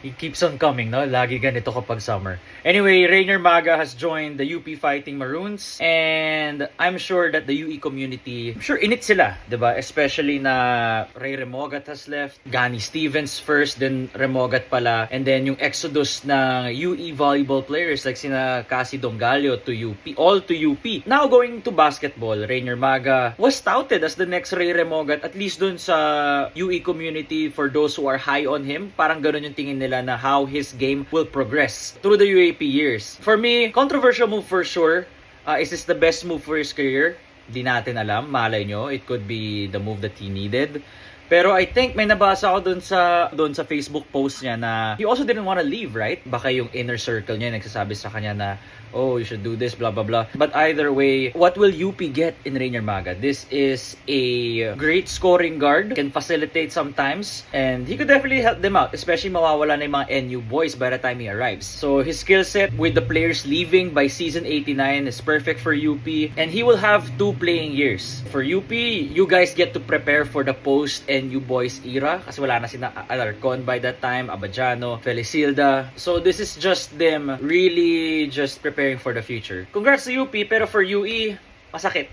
He keeps on coming, no? Lagi ganito kapag summer. Anyway, Rainier Maga has joined the UP Fighting Maroons, and I'm sure that the UE community, I'm sure init sila, diba? Especially na Ray Remogat has left, Gani Stevens first, then Remogat pala, and then yung exodus ng UE volleyball players like sina Cassie Dongalio to UP, all to UP. Now going to basketball, Rainier Maga was touted as the next Ray Remogat, at least dun sa UE community, for those who are high on him. Parang ganun yung tingin nila na how his game will progress through the UAP years. For me, controversial move for sure. Is this the best move for his career? Di natin alam. Malay nyo, it could be the move that he needed. Pero I think may nabasa ako doon sa Facebook post niya na he also didn't want to leave, right? Baka yung inner circle niya nagsasabi sa kanya na, oh, you should do this, blah, blah, blah. But either way, what will UP get in Rainier Maga? This is a great scoring guard, can facilitate sometimes, and he could definitely help them out, especially mawawala na yung mga NU boys by the time he arrives. So his skill set with the players leaving by season 89 is perfect for UP, and he will have 2 playing years. For UP, you guys get to prepare for the post-NU boys era, kasi wala na sina Alarcon by that time, Abadiano, Felicilda. So this is just them really just preparing for the future. Congrats to UP, pero for UE, masakit.